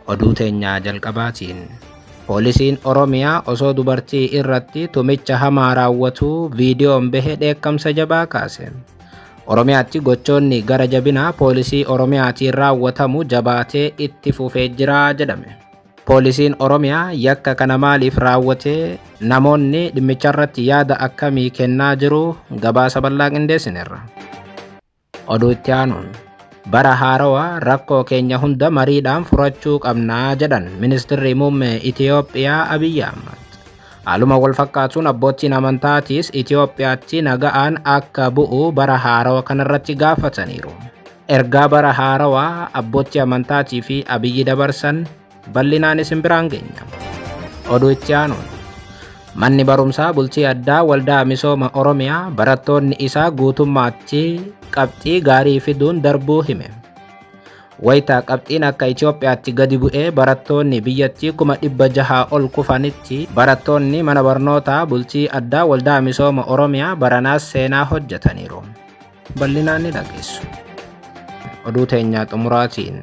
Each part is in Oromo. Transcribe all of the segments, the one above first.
Oduu teenyaa jalqabaatiin poolisiin Oromiyaa osoo dubartii irratti tumicha hamaa raawwatu viidiyoon bahe dheekkamsa jabaa kaase. Oromiyaatti gochoonni gara jabinaa poolisii Oromiyaatiin raawwatamu jabaatee itti fufee jira jedhame. Poolisiin Oromiyaa yakka kana maaliif raawwate namoonni dhimmicharratti yaada akkamii kennaa jiru gabaasa bal'aa qindeessineerra. Oduu itti aanuun bara haarawaa rakkoo keenya hunda mariidhaan furachuu qabnaa jedhan ministeerri muummee Itoophiyaa Abiyyi Ahmad. Haaluma wal fakkaatuun abbootiin amantaatiis Itoophiyaatti naga'aan akka bu'u bara haarawaa kanarratti gaafataniiru. Ergaa bara haarawaa abbootii amantaatii fi Abiyyi dabarsan bal'inaan isin biraan geenya. Oduu itti aanuun manni barumsaa bultii addaa waldaa misooma Oromiyaa barattoonni isaa guutummaatti qabxii gaarii fiduun darbuu hime. Wayita qabxiin akka Itoophiyaatti gadi bu'ee barattoonni biyyattii 600 ol kufanitti barattoonni mana barnootaa bultii addaa waldaa misooma Oromiyaa baranaas seenaa hojjetaniiru. Bal'inaan ni dhageessu. Oduu teenyaa xumuraatiin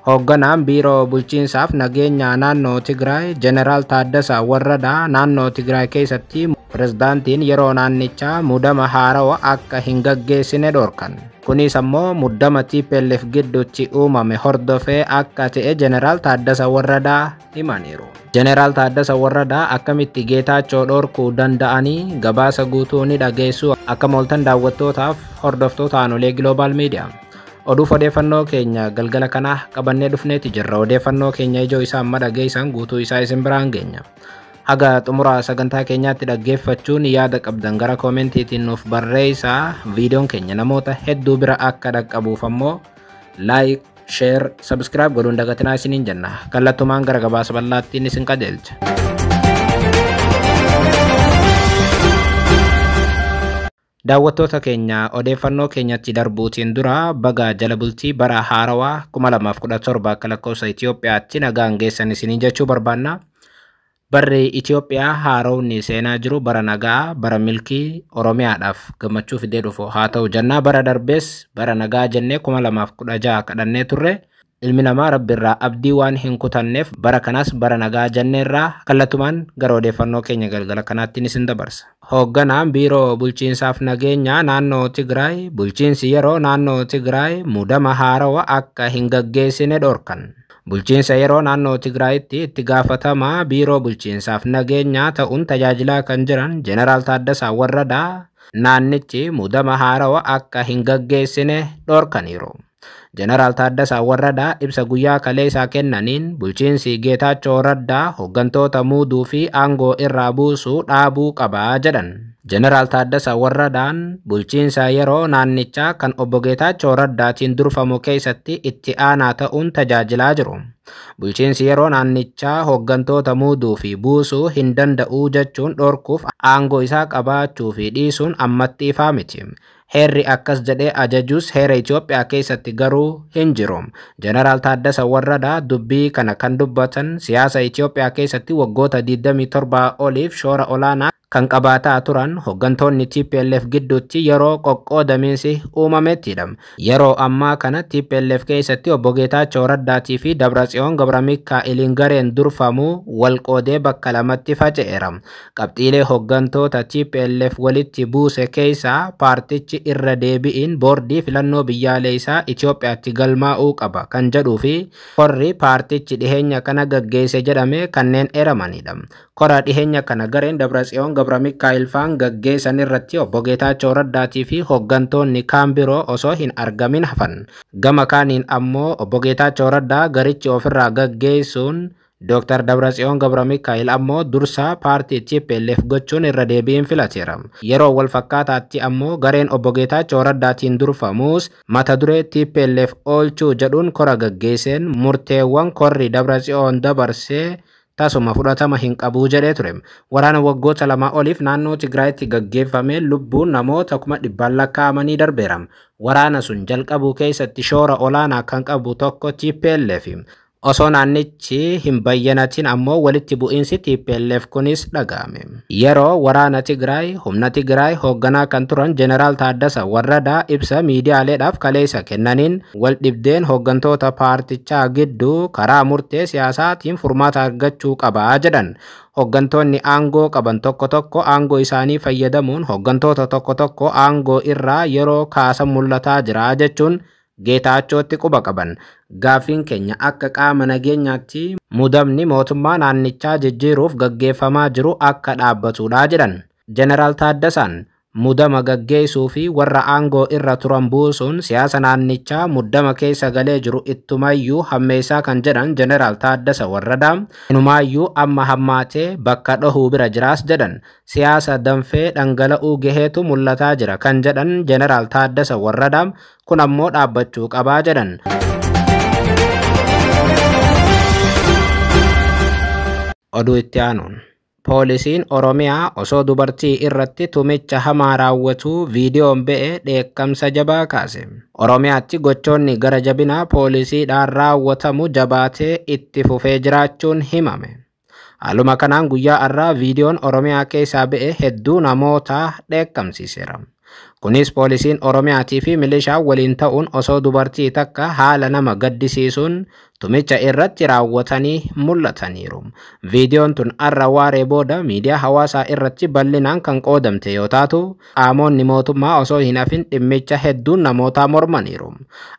hoogganaan biiroo bulchiinsaaf nageenya naannoo Tigraay Jeneraal Taaddasaa Warradaa naannoo Tigraay keessatti pirezidaantiin yeroo naannichaa muddama haarawaa akka hin gaggeessine dhorkan. Kunis ammoo muddama TPLF gidduutti uumame hordofee akka ta'e Jeneraal Taaddasaa Warradaa himaniiru. Jeneraal Taaddasaa Warradaa akkamitti Geetaachoo dhorkuu danda'anii gabaasa guutuu ni dhageessu akka mooltan daawwattootaaf hordoftoota aanolee Global Media. Oduuf odeeffannoo keenya galgala kana qabannee dhufneeti jirra. Odeeffannoo keenya ijoo isaa amma dhageessan guutuu isaa isin biraan geenya. Haga xumura sagantaa keenyaatti dhaggeeffachuun yaada qabdan gara koomentiitiin nuuf barreessaa. Viidiyoon keenya namoota hedduu bira akka dhaqqabuuf ammoo like, share, subscribe godhuun dagatinaa isiniin jenna. Kallattumaan gara gabaasa bal'aattiin isin qajeelcha. Daawwattoota keenya odeeffannoo keenyatti darbuutiin dura baga jala bultii bara haarawaa 2017 akka lakkoofsa Itoophiyaatti nagaan geessan isinii jechuu barbaanna. Barri Itoophiyaa haarawni seenaa jiru bara nagaa, bara milkii Oromiyaadhaaf gammachuu fidee dhufu haa ta'u jennaa. Bara darbees bara nagaa jennee 2016 kadhannee turre. Ilmi namaa Rabbiirraa abdii waan hin kutanneef bara kanas bara nagaa jenneerraa kallattumaan gara odeeffannoo keenya galgala kanaatti isin dabarsa. Hoogganaan biiroo bulchiinsaaf nageenya naannoo Tigraay bulchiinsi yeroo naannoo Tigraay muddama haarawaa akka hin gaggeessine dhorkan. Bulchiinsa yeroo naannoo Tigraayitti itti gaafatamaa biiroo bulchiinsaaf nageenya ta'uun tajaajilaa kan jiran Jeneraal Taaddasaa Warradaa naannichi muddama haarawaa akka hin gaggeessine dhorkaniiru. Jeneraal Taaddasaa Warradaa ibsa guyyaa kaleessaa kennaniin bulchiinsi Geetaachoo Raddaa hooggantoota muuduu fi aangoo irraa buusuu dhaabuu qabaa jedhan. Jeneraal Taaddasaa Warradaan bulchiinsa yeroo naannichaa kan obbo Geetaachoo Raddaatiin durfamu keessatti itti aanaa ta'uun tajaajilaa jiru. Bulchiinsi yeroo naannichaa hooggantoota muuduu fi buusuu hin danda'u jechuun dhorkuuf aangoo isaa qabaachuu fi dhiisuun ammatti ifaa miti. Heerri akkas jedhee ajajuus heera Itoophiyaa keessatti garuu hin jiru. Jeneraal Taaddasaa Warradaa dubbii kana kan dubbatan siyaasa Itoophiyaa keessatti waggoota 27 oliif shoora olaanaa kan qabaataa turan hooggantoonni TPLF gidduutti yeroo qoqqoodamiinsi uumamettidha. Yeroo ammaa kana TPLF keessatti obbo Geetaachoo Raddaatii fi Dabratsiyoon Gabramikaa'eliin gareen durfamu walqoodee bakka lamatti faca'eera. Qabxiilee hooggantoota TPLF walitti buuse keessaa paartichi irra deebi'iin boordii filannoo biyyaalessaa Itoophiyaatti galmaa'uu qaba kan jedhuu fi korri paartichi dhiheenya kana gaggeesse jedhame kanneen eeramanidha. Kora dhiheenya kana gareen Dabratsiyoon Gabramikaa'el faan gaggeessan irratti obbo Geetaachoo Raddaatii fi hooggantoonni kaan biroo osoo hin argamin hafan. Gama kaaniin ammoo obbo Geetaachoo Raddaa garichi ofirraa gaggeessuun Dr. Dabratsiyoon Gabramikaa'el ammoo dursaa paartii TPLF gochuun irra deebiin filateera. Yeroo wal fakkaataatti ammoo gareen obbo Geetaachoo Raddaatiin durfamuus mata duree TPLF oolchuu jedhuun kora gaggeesseen murteewwan korri Dabratsiyoon dabarsee tasuma fudhatama hin qabu jedhee ture. Waraana waggoota 2 oliif naannoo Tigraayitti gaggeeffame lubbuun namoota 100,000 lakkaa'amanii darbeera. Waraana sun jalqabuu keessatti shoora olaanaa kan qabu tokko TPLF. Osoo naannichi hin bayyanatin ammoo walitti bu'iinsi TPLF kunis dhaga'ame. Yeroo waraana Tigraay humna Tigraay hoogganaa kan turan Jeneraal Taaddasa Warradaa ibsa miidiyaaleedhaaf kaleessa kennaniin wal dhibdeen hooggantoota paartichaa gidduu karaa murtee siyaasaatiin furmaata argachuu qabaa jedhan. Hooggantoonni aangoo qaban tokko tokko aangoo isaanii fayyadamuun hooggantoota tokko tokko aangoo irraa yeroo kaasan mul'ataa jira jechuun Geetaachootti quba qaban. Gaaffiin keenya akka qaama nageenyaatti mudamni mootummaa naannichaa jijjiiruuf gaggeeffamaa jiru akka dhaabbatudha jedhan. Jeneraal Taaddasaan mudama gaggeessuu fi warra aangoo irra turan buusuun siyaasa naannichaa muddama keessa galee jiru ittumayyuu hammeessaa kan jedhan Jeneraal Taaddasa Warradaa inumaayyuu amma hammaatee bakka dhahuu bira jiraas jedhan. Siyaasa danfee dhangala'uu gaheetu mul'ataa jira kan jedhan Jeneraal Taaddasa Warradaa kun ammoo dhaabbachuu qabaa jedhan. Oduu itti aanuun. Poolisiin Oromiyaa osoo dubartii irratti tumicha hamaa raawwatu viidiyoon ba'e dheekkamsa jabaa kaase. Oromiyaatti gochoonni gara jabinaa poolisiidhaan raawwatamu jabaatee itti fufee jiraachuun himame. Haaluma kanaan guyyaa har'aa viidiyoon Oromiyaa keessaa ba'e hedduu namoota dheekkamsiiseera. Kunis poolisiin Oromiyaatii fi milishaa waliin ta'uun osoo dubartii takka haala nama gaddisiisuun tumicha irratti raawwatanii mul'ataniiru. Viidiyoon tun har'a waaree booda miidiyaa hawaasaa irratti bal'inaan kan qoodamte yoo taatu, qaamonni mootummaa osoo hin hafin dhimmicha hedduun namoota mormaniiru.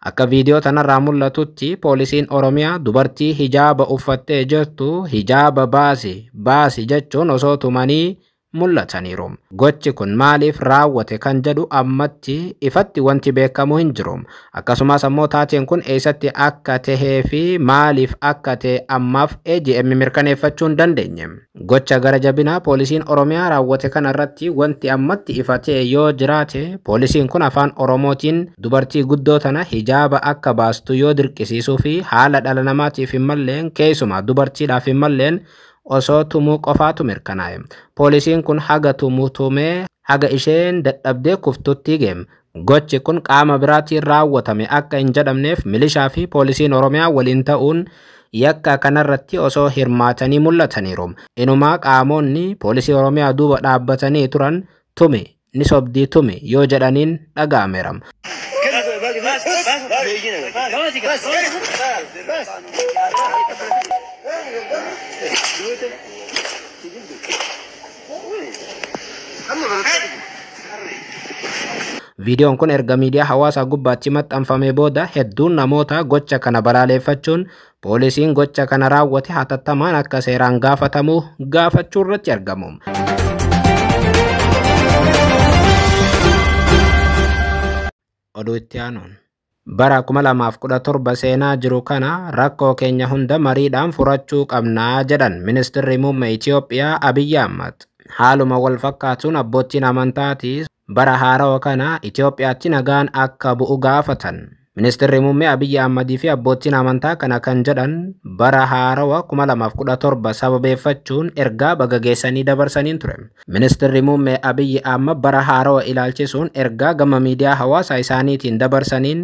Akka viidiyoo tanarraa mul'atutti poolisiin Oromiyaa dubartii hijaaba uffattee jirtu hijaaba baasi jechuun osoo tumanii mul'ataniiru. Gochi kun maaliif raawwate kan jedhu ammatti ifatti wanti beekamu hin jiru. Akkasumas ammoo taateen kun eessatti akka tahee fi maaliif akka ta'e ammaaf AGM mirkaneeffachuu hin dandeenye. Gocha gara jabinaa poolisiin Oromiyaa raawwate kana irratti wanti ammatti ifatee yoo jiraate poolisiin kun afaan Oromootiin dubartii guddoo tana hijaaba akka baastu yoo dirqisiisuu fi haala dhala namaatiif hin malleen keessumaa dubartiidhaaf hin malleen osoo tumuu qofaatu mirkanaa'e. Poolisiin kun haga tumee haga isheen dadhabdee kuftutti geem. Gochi kun qaama biraatiin raawwatame akka hin jedhamneef milishaa fi poolisiin Oromiyaa waliin ta'uun yakka kanarratti osoo hirmaatanii mul'ataniiru. Inumaa qaamonni poolisii Oromiyaa duuba dhaabbatanii turan tumi ni sobdii tumi yoo jedhaniin dhaga'ameera. Viidiyoon kun erga miidiyaa hawaasaa gubbaatti maxxanfamee booda hedduun namoota gocha kana balaaleffachuun poolisiin gocha kana raawwate hatattamaan akka seeraan gaafatamu gaafachuu irratti argamu. Oduu itti aanuun. Bara 2017 seenaa jiru kana rakkoo keenya hunda mariidhaan furachuu qabnaa jedhan Ministeerri Muummee Itoophiyaa Abiyyi Ahmad. Haaluma wal fakkaatuun abbootiin amantaatiis bara haarawaa kana Itoophiyaatti nagaan akka bu'u gaafatan. Ministeerri Muummee Abiyyi Ahmadii fi abbootiin amantaa kana kan jedhan bara haarawaa 2017 sababeeffachuun ergaa baga geessanii dabarsaniin ture. Ministeerri Muummee Abiyyi Ahmad bara haarawaa ilaalchisuun ergaa gama miidiyaa hawaasaa isaaniitiin dabarsaniin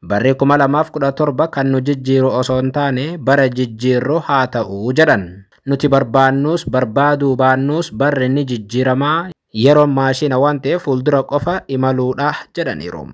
barri 2017 kan nu jijjiiru osoo hin taane bara jijjiirru haa ta'u jedhan. Nuti barbaannus barbaaduu baannus barri ni jijjiiramaa yeroo maashina waan ta'eef fuuldura qofa imaluudha jedhaniiru.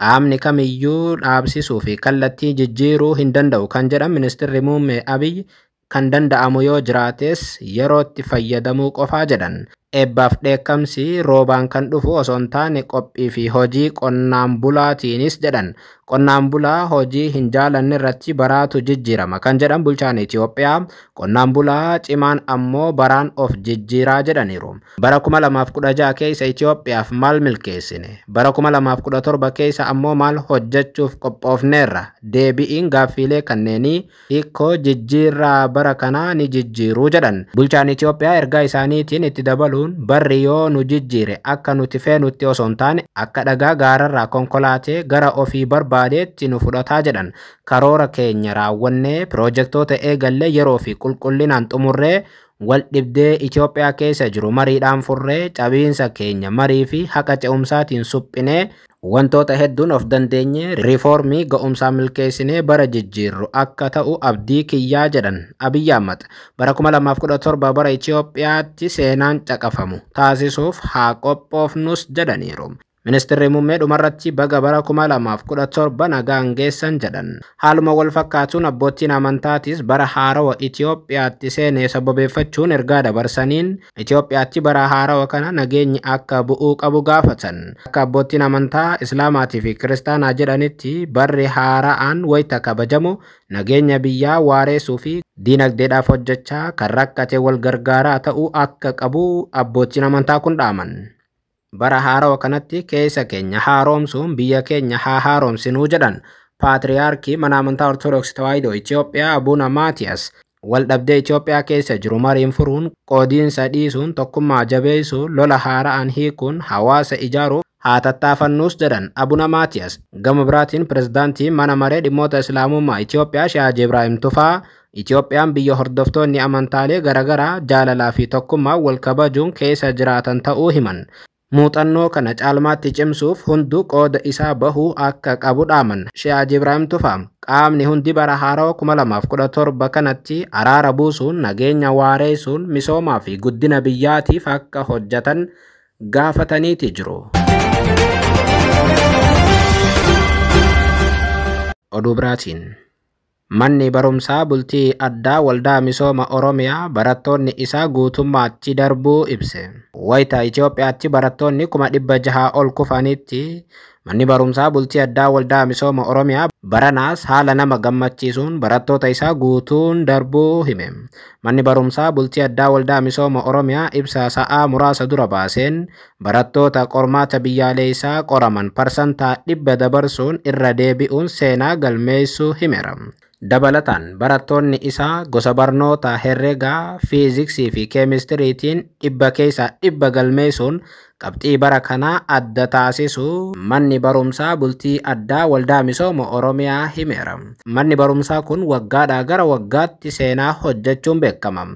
Qaamni kamiyyuu dhaabsisuu fi kallattii jijjiiruu hin danda'u kan jedhan Ministeerri Muummee Abiyyi kan danda'amu yoo jiraates yerootti fayyadamuu qofaa jedhan. Eebbaaf dheekkamsi roobaan kan dhufu osoo hin taane qophii fi hojii qonnaan bulaatiinis jedhan. Qonnaan bulaa hojii hin jaalanne irratti baraatu jijjiirama kan jedhan bulchaan Itoophiyaa. Qonnaan bulaa cimaan ammoo baraan of jijjiiraa jedhaniiru. Bara 2016 keessa Itoophiyaaf maal milkeessine? Bara 2017 keessa ammoo maal hojjechuuf qophoofneerra? Deebi'iin gaaffiilee kanneenii hiikoo jijjiirraa bara kanaa ni jijjiiruu jedhan. Bulchaan Itoophiyaa ergaa isaaniitiin itti dabaluun barri yoo nu jijjiire akka nuti feenutti osoo hin taane akka dhagaa gaararraa konkolaatee gara ofii barbaadeetti nu fudhataa jedhan. Karoora keenya raawwannee piroojektota eegallee yeroo fi qulqullinaan xumurree wal dhibdee Itoophiyaa keessa jiru mariidhaan furree cabiinsa keenya marii fi haqa ce'umsaatiin suphinee wantoota hedduun of dandeenye riifoormii ga'umsaa milkeessinee bara jijjiirru akka ta'u abdii kiyyaa jedhan Abiyyi Ahmad bara 2017 bara Itoophiyaatti seenaan caqafamu taasisuuf haa qophoofnus jedhaniiru. Ministeerri muummee dhumarratti baga bara 2017 nagaan geessan jedhan. Haaluma wal fakkaatuun abbootiin amantaatis bara haarawa Itoophiyaatti seenee sababeeffachuun ergaa dabarsaniin Itoophiyaatti bara haarawa kana nageenyi akka bu'uu qabu gaafatan. Akka abbootiin amantaa Islaamaatii fi Kiristaanaa jedhanitti barri haara'aan wayita kabajamu nageenya biyyaa waareessuu fi diinagdeedhaaf hojjechaa kan rakkate wal gargaaraa ta'uu akka qabu abbootiin amantaa kun dhaaman. Bara haarawa kanatti keessa keenya haaromsuun biyya keenya haa haaromsinuu jedhan Paatriyaarkii mana amantaa Ortodoksii Tawaahidoo Itoophiyaa Abuna Maatiyas. Waldhabdee Itoophiyaa keessa jiru mariin furuun qoodiinsa dhiisuun tokkummaa jabeessuun lola haara'aan hiikuun hawaasa ijaaruuf haa tattaafannuus jedhan Abuna Maatiyas. Gama biraatiin pirezidaantiin mana maree dhimmoota Islaamummaa Itoophiyaa Sheek Haaji Ibraahim Tufaa Itoophiyaan biyya hordoftoonni amantaalee garaagaraa jaalalaa fi tokkummaa wal kabajuun keessa jiraatan ta'uu himan. Muuxannoo kana caalmaatti cimsuuf hunduu qooda isaa bahuu akka qabu dhaaman Sheek Haaji Ibraahim Tufaa qaamni hundi bara haarawa 2017 kanatti araara buusuun nageenya waareessuun misoomaa fi guddina biyyaatiif akka hojjetan gaafataniiti jiru. Oduu biraatiin Manni barumsaa bultii addaa waldaa misooma Oromiyaa barattoonni isaa guutummaatti darbuu ibse. Wayita Itoophiyaatti barattoonni 600 ol kufanitti manni barumsaa bultii addaa waldaa misooma Oromiyaa baranaas haala nama gammachiisuun barattoota isaa guutuun darbuu hime. Manni barumsaa bultii addaa waldaa misooma Oromiyaa ibsa sa'aa muraasa dura baaseen barattoota qormaata biyyaalessaa qoraman parsantaa 100 dabarsuun irra deebi'uun seenaa galmeessuu himeera. Dabalataan barattoonni isaa gosa barnoota herregaa, fiiziksii fi keemistiriitiin 100 keessaa 100 galmeessuun qabxii bara kanaa adda taasisu manni barumsaa bultii addaa waldaa misooma Oromiyaa himeera. Manni barumsaa kun waggaadhaa gara waggaatti seenaa hojjechuun beekama.